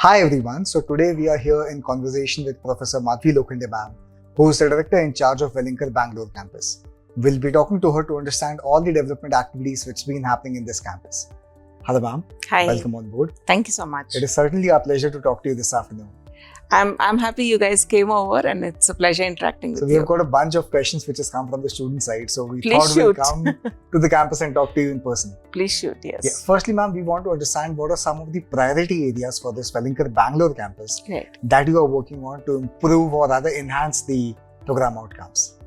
Hi everyone, so today we are here in conversation with Professor Madhavi Lokhande ma'am, who is the Director in charge of Welingkar Bengaluru campus. We'll be talking to her to understand all the development activities which have been happening in this campus. Hello ma'am. Hi. Welcome on board. Thank you so much. It is certainly our pleasure to talk to you this afternoon. I'm happy you guys came over and it's a pleasure interacting with you. So we have got a bunch of questions which has come from the student side. So we Please thought shoot. we'll come to the campus and talk to you in person. Please shoot, yes. Yeah. Firstly ma'am, we want to understand what are some of the priority areas for this Welingkar Bangalore campus that you are working on to improve or rather enhance the program outcomes.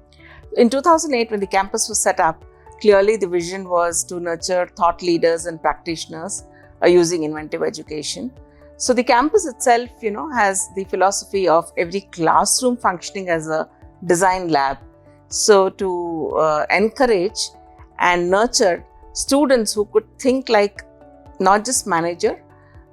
In 2008, when the campus was set up, clearly the vision was to nurture thought leaders and practitioners using inventive education. So the campus itself, has the philosophy of every classroom functioning as a design lab. So to encourage and nurture students who could think like not just manager,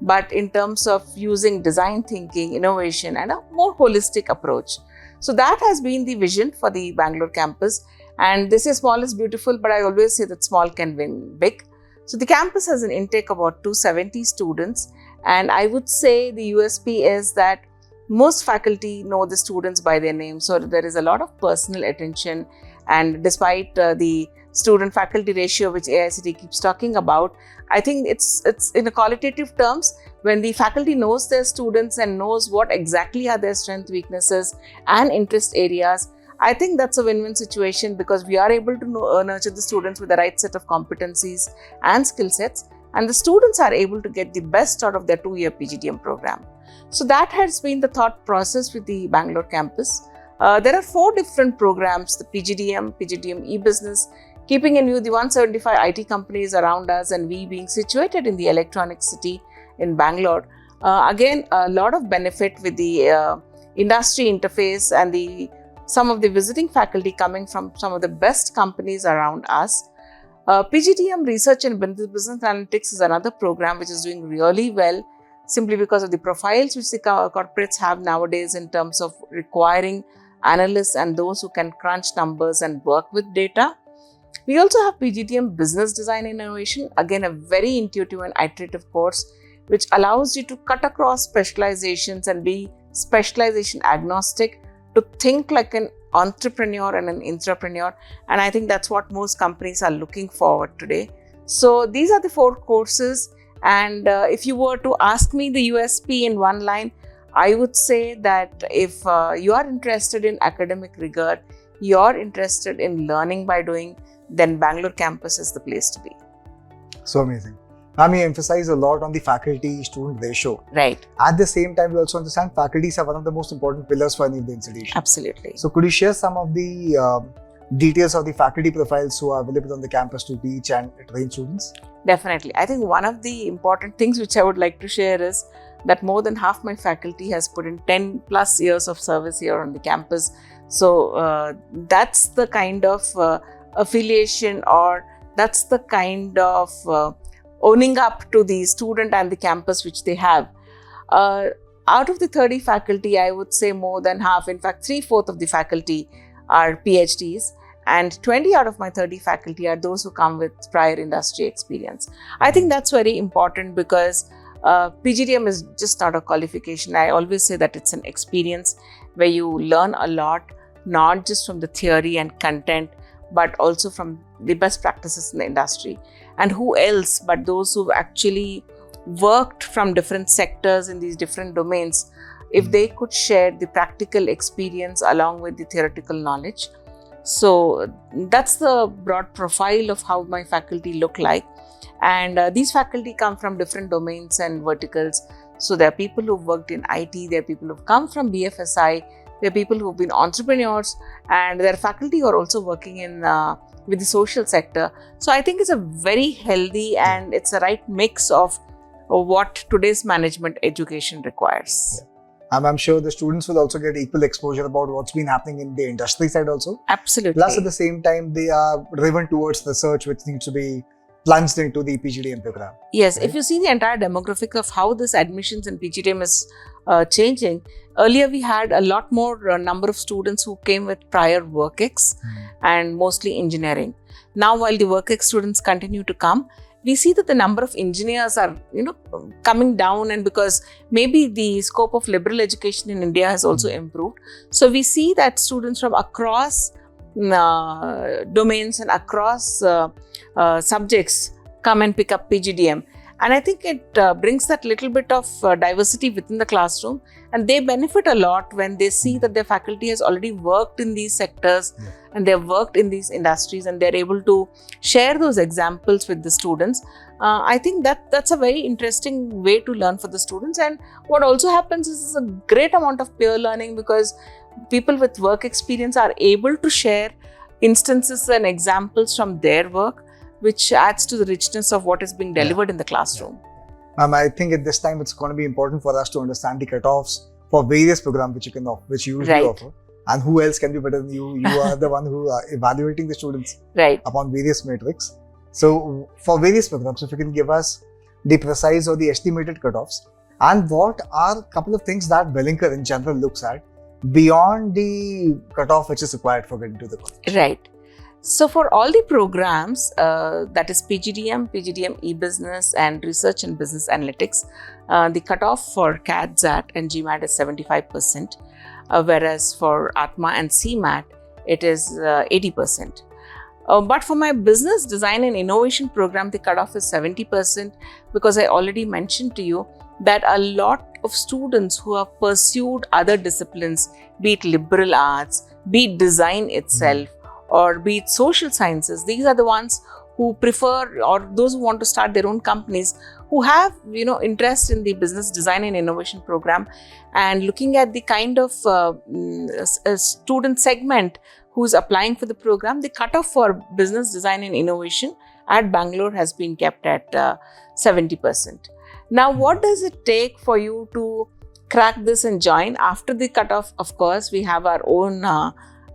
but in terms of using design thinking, innovation, and a more holistic approach. So that has been the vision for the Bangalore campus. And they say small is beautiful, but I always say that small can win big. So the campus has an intake of about 270 students. And I would say the USP is that most faculty know the students by their name. So there is a lot of personal attention. And despite the student-faculty ratio, which AICT keeps talking about, I think it's in a qualitative terms, when the faculty knows their students and knows what exactly are their strengths, weaknesses, and interest areas, I think that's a win-win situation because we are able to nurture the students with the right set of competencies and skill sets, and the students are able to get the best out of their 2-year PGDM program. So that has been the thought process with the Bangalore campus. There are 4 different programs, the PGDM e-business, keeping in view the 175 IT companies around us and we being situated in the electronic city in Bangalore. Again, a lot of benefit with the industry interface and some of the visiting faculty coming from some of the best companies around us. PGDM Research and Business Analytics is another program which is doing really well simply because of the profiles which the corporates have nowadays in terms of requiring analysts and those who can crunch numbers and work with data. We also have PGDM Business Design Innovation, again a very intuitive and iterative course which allows you to cut across specializations and be specialization agnostic, to think like an entrepreneur and an intrapreneur, and I think that's what most companies are looking forward today. So these are the 4 courses, and if you were to ask me the USP in one line, I would say that if you are interested in academic rigor, you're interested in learning by doing, then Bangalore campus is the place to be. So amazing. Ma'am, you emphasize a lot on the faculty-student ratio. Right. At the same time, we also understand faculties are one of the most important pillars for any of the institution. Absolutely. So could you share some of the details of the faculty profiles who are available on the campus to teach and train students? Definitely. I think one of the important things which I would like to share is that more than half my faculty has put in 10 plus years of service here on the campus. So that's the kind of affiliation, or that's the kind of owning up to the student and the campus which they have. Out of the 30 faculty, I would say more than half, in fact 3/4 of the faculty are PhDs, and 20 out of my 30 faculty are those who come with prior industry experience. I think that's very important because PGDM is just not a qualification. I always say that it's an experience where you learn a lot, not just from the theory and content, but also from the best practices in the industry. And who else but those who've actually worked from different sectors in these different domains, if they could share the practical experience along with the theoretical knowledge. So that's the broad profile of how my faculty look like. And these faculty come from different domains and verticals. So there are people who've worked in IT, there are people who've come from BFSI, there are people who've been entrepreneurs, and there are faculty who are also working in with the social sector. So I think it's a very healthy and it's a right mix of what today's management education requires. Yeah. I'm sure the students will also get equal exposure about what's been happening in the industry side also. Absolutely. Plus at the same time, they are driven towards research which needs to be plunged into the PGDM program. Yes, right? If you see the entire demographic of how this admissions in PGDM is changing, earlier we had a lot more number of students who came with prior work ex and mostly engineering. Now while the work ex students continue to come, we see that the number of engineers are, coming down, and because maybe the scope of liberal education in India has also improved. So we see that students from across domains and across subjects come and pick up PGDM. And I think it brings that little bit of diversity within the classroom, and they benefit a lot when they see that their faculty has already worked in these sectors and they've worked in these industries, and they're able to share those examples with the students. I think that's a very interesting way to learn for the students. And what also happens is a great amount of peer learning, because people with work experience are able to share instances and examples from their work, which adds to the richness of what is being delivered in the classroom. Ma'am, I think at this time it's going to be important for us to understand the cutoffs for various programs which you usually offer. And who else can be better than you? You are the one who are evaluating the students upon various metrics. So for various programs, if you can give us the precise or the estimated cutoffs, and what are a couple of things that Welingkar in general looks at beyond the cutoff which is required for getting to the college. Right. So for all the programs, that is PGDM, e-business and research and business analytics, the cutoff for CAT, ZAT and GMAT is 75%, whereas for ATMA and CMAT, it is 80%. But for my business design and innovation program, the cutoff is 70%, because I already mentioned to you that a lot of students who have pursued other disciplines, be it liberal arts, be it design itself, or be it social sciences, these are the ones who prefer, or those who want to start their own companies, who have interest in the business design and innovation program. And looking at the kind of student segment who's applying for the program, the cutoff for business design and innovation at Bangalore has been kept at 70%. Now, what does it take for you to crack this and join? After the cutoff, of course, we have our own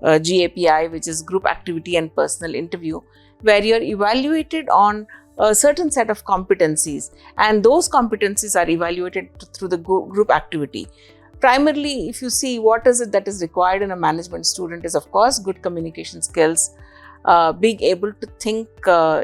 GAPI, which is group activity and personal interview, where you're evaluated on a certain set of competencies, and those competencies are evaluated through the group activity. Primarily, if you see what is it that is required in a management student is, of course, good communication skills, being able to think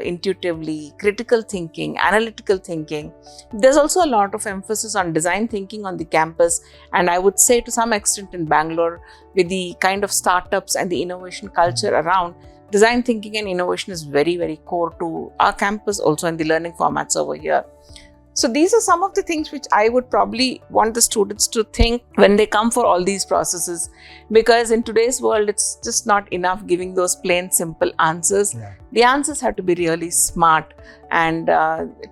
intuitively, critical thinking, analytical thinking. There's also a lot of emphasis on design thinking on the campus, and I would say to some extent in Bangalore, with the kind of startups and the innovation culture around, design thinking and innovation is very, very core to our campus, also in the learning formats over here. So these are some of the things which I would probably want the students to think when they come for all these processes, because in today's world, it's just not enough giving those plain simple answers. The answers have to be really smart and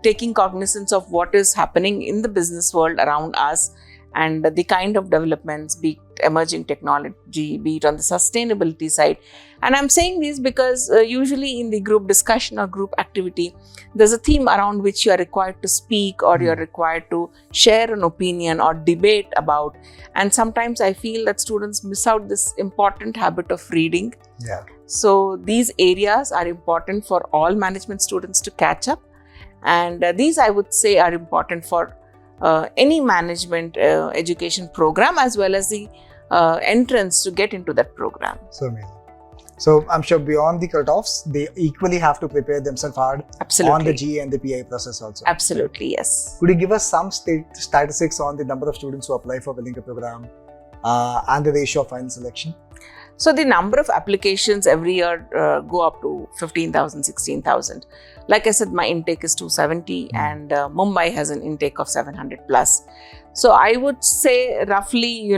taking cognizance of what is happening in the business world around us and the kind of developments, be it emerging technology, be it on the sustainability side. And I'm saying this because usually in the group discussion or group activity, there's a theme around which you are required to speak, or you're required to share an opinion or debate about. And sometimes I feel that students miss out this important habit of reading. So these areas are important for all management students to catch up. And these, I would say, are important for any management education program, as well as the entrance to get into that program. So amazing. So I'm sure beyond the cutoffs, they equally have to prepare themselves hard on the GA and the PI process also. Absolutely, yes. Could you give us some statistics on the number of students who apply for Welingkar program and the ratio of final selection? So the number of applications every year go up to 15,000, 16,000. Like I said, my intake is 270 and Mumbai has an intake of 700 plus. So I would say roughly,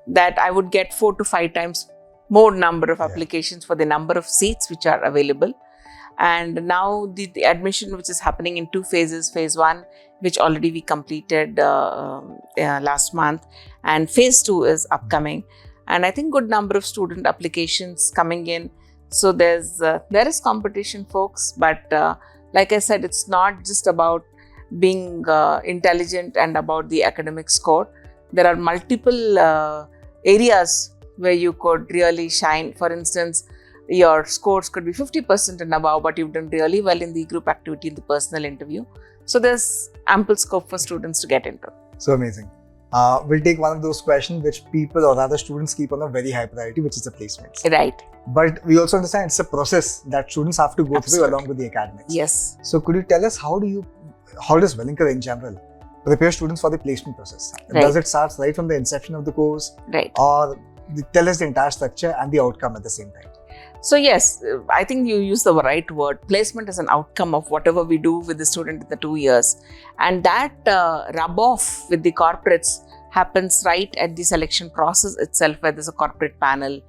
that I would get 4 to 5 times more number of applications for the number of seats which are available. And now the admission which is happening in 2 phases, phase 1, which already we completed last month, and phase 2 is upcoming. And I think good number of student applications coming in. So there is competition, folks, but like I said, it's not just about being intelligent and about the academic score. There are multiple areas where you could really shine. For instance, your scores could be 50% and above, but you've done really well in the group activity, in the personal interview. So there's ample scope for students to get into. So amazing. we'll take one of those questions which people or rather students keep on a very high priority, which is the placements. Right. But we also understand it's a process that students have to go Absolutely. through along with the academics. Yes. So could you tell us how does Welingkar in general prepare students for the placement process? Right. Does it start right from the inception of the course? Right. Or tell us the entire structure and the outcome at the same time? So yes, I think you use the right word. Placement is an outcome of whatever we do with the student in the 2 years. And that rub off with the corporates happens right at the selection process itself, where there's a corporate panel,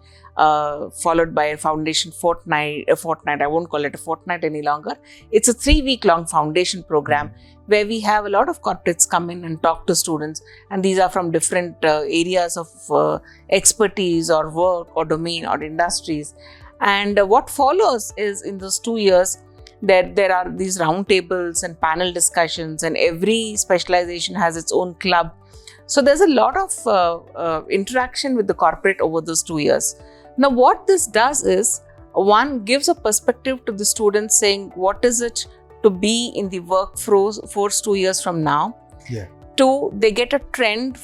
followed by a foundation fortnight. I won't call it a fortnight any longer. It's a 3-week long foundation program where we have a lot of corporates come in and talk to students. And these are from different areas of expertise or work or domain or industries. And what follows is in those 2 years that there are these round tables and panel discussions, and every specialization has its own club. So there's a lot of interaction with the corporate over those 2 years. Now, what this does is, one, gives a perspective to the students saying, what is it to be in the workforce 2 years from now? Yeah. 2, they get a trend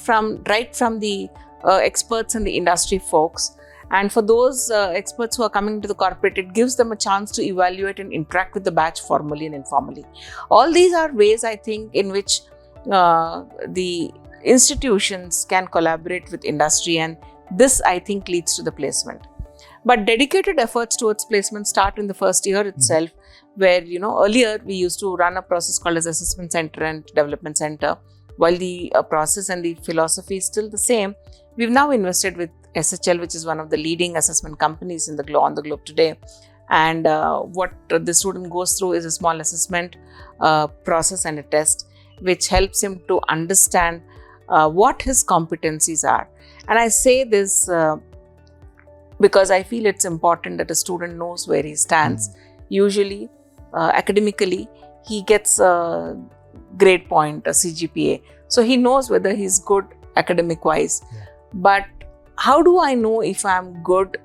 right from the experts and the industry folks. And for those experts who are coming to the corporate, it gives them a chance to evaluate and interact with the batch formally and informally. All these are ways, I think, in which the institutions can collaborate with industry, and this, I think, leads to the placement. But dedicated efforts towards placement start in the first year itself, where, earlier we used to run a process called as Assessment Center and Development Center. While the process and the philosophy is still the same, we've now invested with SHL, which is one of the leading assessment companies on the globe today. And what the student goes through is a small assessment process and a test, which helps him to understand what his competencies are. And I say this because I feel it's important that a student knows where he stands. Usually, academically, he gets a grade point, a CGPA. So he knows whether he's good academic-wise. Yeah. But how do I know if I'm good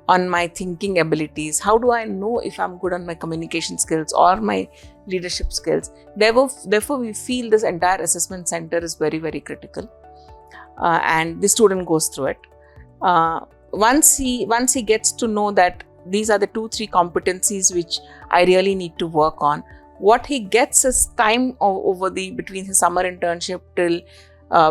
on my thinking abilities? How do I know if I'm good on my communication skills or my leadership skills? Therefore, we feel this entire assessment center is very, very critical. And the student goes through it. Once he gets to know that these are the 2-3 competencies which I really need to work on, what he gets is time between his summer internship till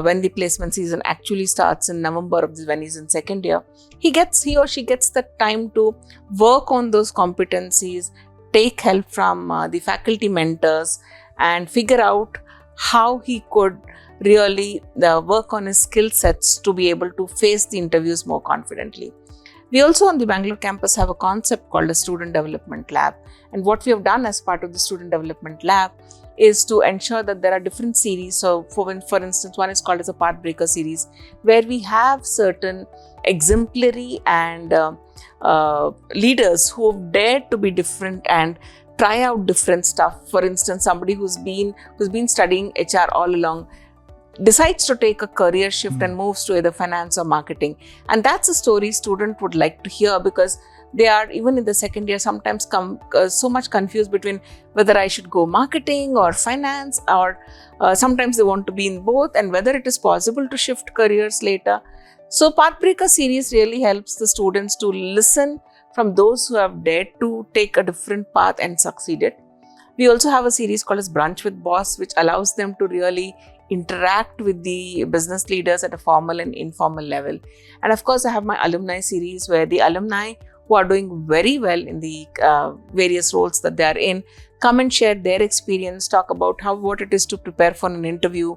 when the placement season actually starts in November when he's in second year. He or she gets the time to work on those competencies, take help from the faculty mentors, and figure out how he could really work on his skill sets to be able to face the interviews more confidently. We also on the Bangalore campus have a concept called a Student Development Lab. And what we have done as part of the Student Development Lab is to ensure that there are different series. So for instance, one is called as a Pathbreaker series, where we have certain exemplary and leaders who have dared to be different and try out different stuff. For instance, somebody who's been studying HR all along decides to take a career shift and moves to either finance or marketing. And that's a story student would like to hear, because they are, even in the second year, sometimes so much confused between whether I should go marketing or finance, or sometimes they want to be in both, and whether it is possible to shift careers later. So Pathbreaker series really helps the students to listen from those who have dared to take a different path and succeeded. We also have a series called as Brunch with Boss, which allows them to really interact with the business leaders at a formal and informal level. And of course, I have my alumni series, where the alumni who are doing very well in the various roles that they are in come and share their experience, talk about what it is to prepare for an interview,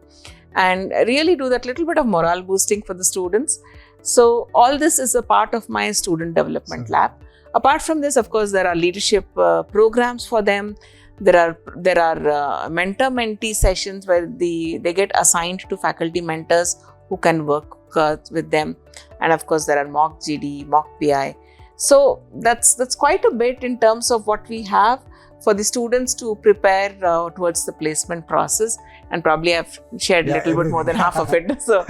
and really do that little bit of morale boosting for the students. So all this is a part of my Student Development Lab. Apart from this, of course, there are leadership programs for them. There are mentor-mentee sessions where they get assigned to faculty mentors who can work with them. And of course, there are mock GD, mock PI. So that's quite a bit in terms of what we have for the students to prepare towards the placement process. And probably I've shared a little bit more than half of it. So.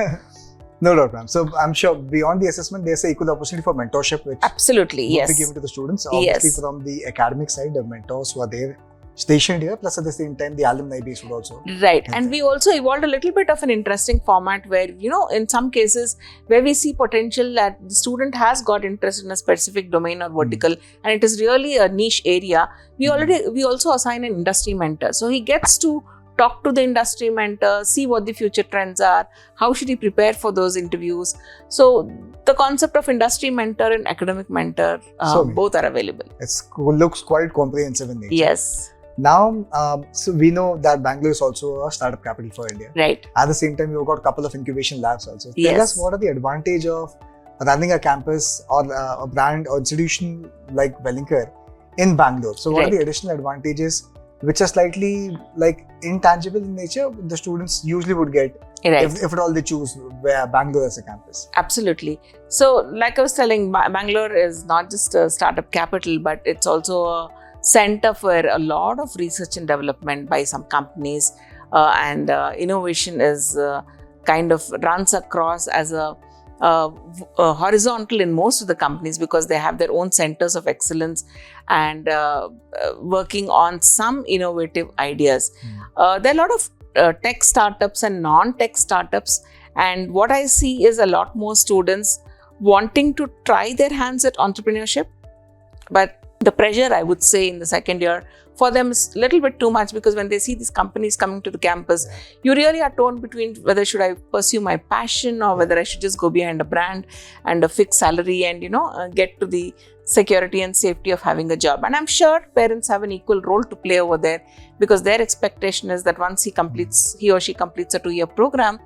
No doubt, ma'am. So I'm sure beyond the assessment, there's an equal opportunity for mentorship, which absolutely, will be given to the students. Obviously, yes. From the academic side, the mentors who are there stationed here, plus at the same time the alumni base would also. Right. And we also evolved a little bit of an interesting format where, in some cases where we see potential that the student has got interest in a specific domain or vertical and it is really a niche area, we also assign an industry mentor. So he gets to talk to the industry mentor, see what the future trends are, how should he prepare for those interviews. So the concept of industry mentor and academic mentor, both are available. It looks quite comprehensive in nature. Yes. Now, so we know that Bangalore is also a startup capital for India. Right. At the same time, you've got a couple of incubation labs also. Yes. Tell us, what are the advantage of running a campus or a brand or institution like Welingkar in Bangalore? So what are the additional advantages which are slightly like intangible in nature the students usually would get if at all they choose Bangalore as a campus? Absolutely. So like I was telling, Bangalore is not just a startup capital, but it's also a center for a lot of research and development by some companies, and innovation is kind of runs across as a horizontal in most of the companies because they have their own centers of excellence and working on some innovative ideas. There are a lot of tech startups and non-tech startups, and what I see is a lot more students wanting to try their hands at entrepreneurship, but the pressure, I would say, in the second year for them is a little bit too much because when they see these companies coming to the campus, you really are torn between whether should I pursue my passion or whether I should just go behind a brand and a fixed salary and, get to the security and safety of having a job. And I'm sure parents have an equal role to play over there because their expectation is that once he or she completes a 2-year program,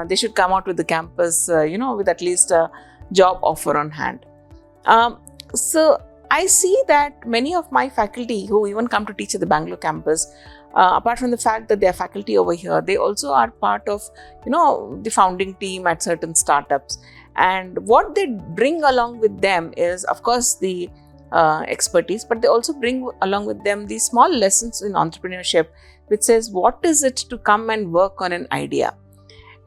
they should come out with the campus, with at least a job offer on hand. So I see that many of my faculty who even come to teach at the Bangalore campus, apart from the fact that they are faculty over here, they also are part of, the founding team at certain startups. And what they bring along with them is, of course, the expertise, but they also bring along with them these small lessons in entrepreneurship, which says, what is it to come and work on an idea?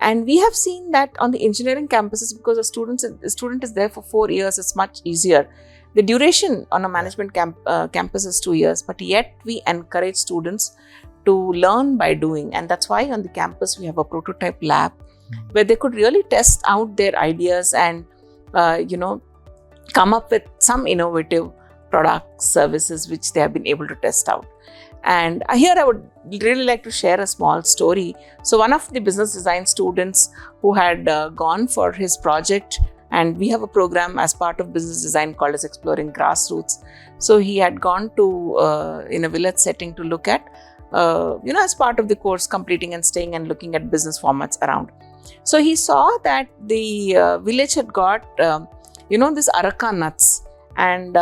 And we have seen that on the engineering campuses, because a student is there for 4 years, it's much easier. The duration on a management campus is 2 years, but yet we encourage students to learn by doing. And that's why on the campus we have a prototype lab where they could really test out their ideas and, come up with some innovative products, services, which they have been able to test out. And here I would really like to share a small story. So one of the business design students who had gone for his project, and we have a program as part of business design called as Exploring Grassroots. So he had gone to, in a village setting to look at, as part of the course, completing and staying and looking at business formats around. So he saw that the village had got, this areca nuts. And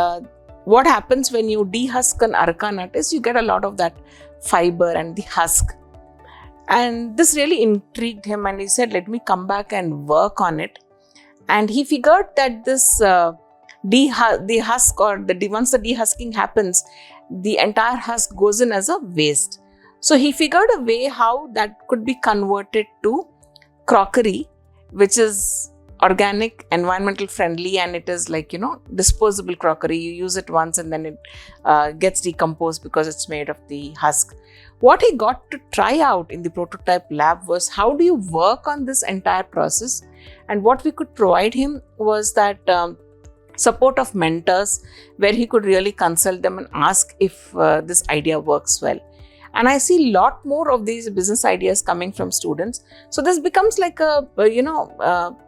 what happens when you dehusk an areca nut is you get a lot of that fiber and the husk. And this really intrigued him and he said, let me come back and work on it. And he figured that this once the dehusking happens, the entire husk goes in as a waste. So he figured a way how that could be converted to crockery, which is organic, environmental friendly, and it is like, disposable crockery. You use it once and then it gets decomposed because it's made of the husk. What he got to try out in the prototype lab was how do you work on this entire process? And what we could provide him was that support of mentors where he could really consult them and ask if this idea works well. And I see a lot more of these business ideas coming from students. So this becomes like a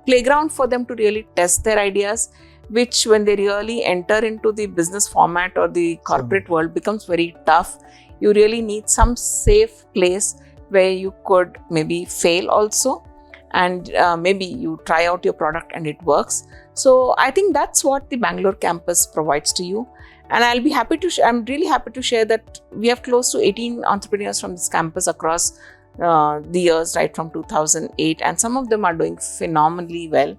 playground for them to really test their ideas, which when they really enter into the business format or the corporate world becomes very tough. You really need some safe place where you could maybe fail also. And maybe you try out your product and it works. So I think that's what the Bangalore campus provides to you. And I'm really happy to share that we have close to 18 entrepreneurs from this campus across the years, right from 2008. And some of them are doing phenomenally well.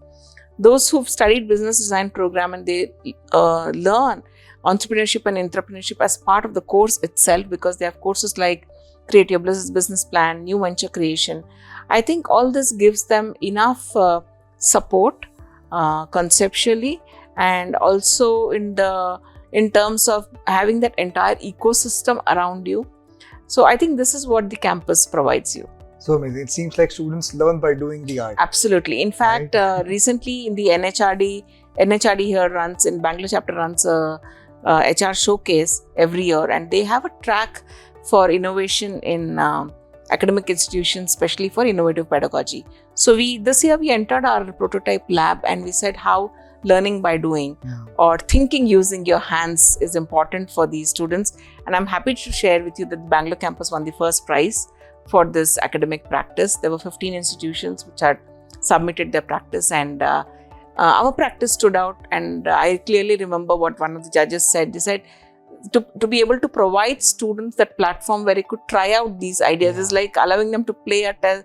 Those who've studied business design program and they learn entrepreneurship and entrepreneurship as part of the course itself, because they have courses like Create Your Business Plan, New Venture Creation. I think all this gives them enough support conceptually and also in in terms of having that entire ecosystem around you. So I think this is what the campus provides you. So amazing. It seems like students learn by doing the art. Absolutely. In fact, recently in the NHRD here runs, in Bangalore chapter runs a HR showcase every year, and they have a track for innovation in academic institutions, especially for innovative pedagogy. So this year we entered our prototype lab, and we said how learning by doing or thinking using your hands is important for these students. And I'm happy to share with you that the Bangalore campus won the first prize for this academic practice. There were 15 institutions which had submitted their practice, and our practice stood out. And I clearly remember what one of the judges said. They said to be able to provide students that platform where they could try out these ideas is like allowing them to play at a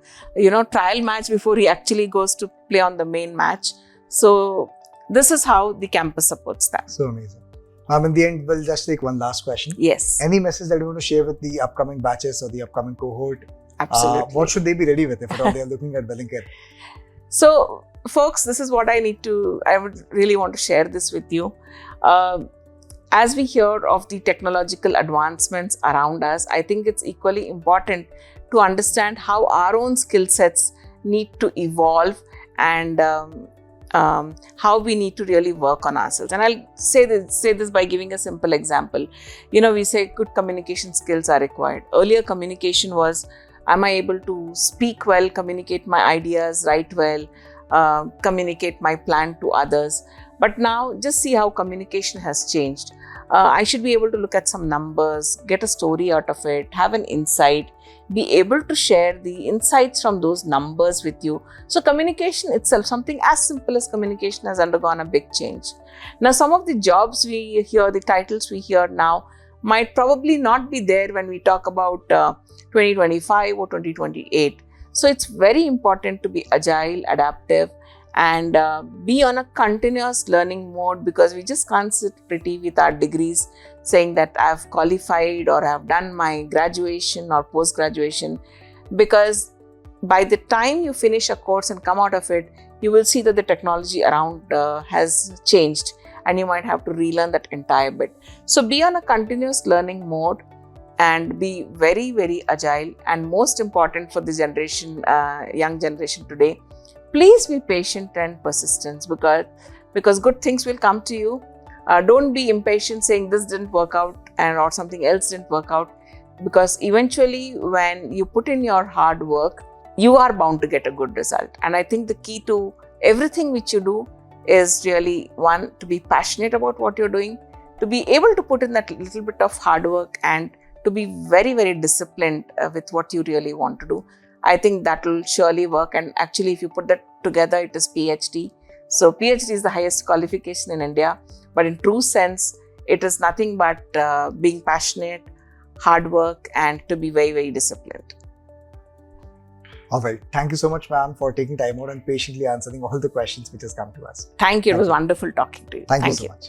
trial match before he actually goes to play on the main match. So this is how the campus supports that. So amazing. In the end, we'll just take one last question. Yes. Any message that you want to share with the upcoming batches or the upcoming cohort? Absolutely. What should they be ready with if at all they are looking at Welingkar? So, folks, this is what I would really want to share this with you. As we hear of the technological advancements around us, I think it's equally important to understand how our own skill sets need to evolve, and how we need to really work on ourselves. And I'll say this by giving a simple example. We say good communication skills are required. Earlier, communication was, am I able to speak well, communicate my ideas, write well, communicate my plan to others. But now, just see how communication has changed. I should be able to look at some numbers, get a story out of it, have an insight, be able to share the insights from those numbers with you. So communication itself, something as simple as communication, has undergone a big change. Now, some of the jobs we hear, the titles we hear now, might probably not be there when we talk about 2025 or 2028. So it's very important to be agile, adaptive, and be on a continuous learning mode, because we just can't sit pretty with our degrees saying that I've qualified or I've done my graduation or post-graduation, because by the time you finish a course and come out of it, you will see that the technology around has changed, and you might have to relearn that entire bit. So be on a continuous learning mode and be very, very agile. And most important for the generation, young generation today, please be patient and persistent, because good things will come to you. Don't be impatient saying this didn't work out or something else didn't work out, because eventually when you put in your hard work, you are bound to get a good result. And I think the key to everything which you do is really, one, to be passionate about what you're doing, to be able to put in that little bit of hard work, and to be very, very disciplined with what you really want to do. I think that will surely work. And actually, if you put that together, it is PhD. So PhD is the highest qualification in India. But in true sense, it is nothing but being passionate, hard work, and to be very, very disciplined. All right. Thank you so much, ma'am, for taking time out and patiently answering all the questions which has come to us. Thank you. It was wonderful talking to you. Thank you so much.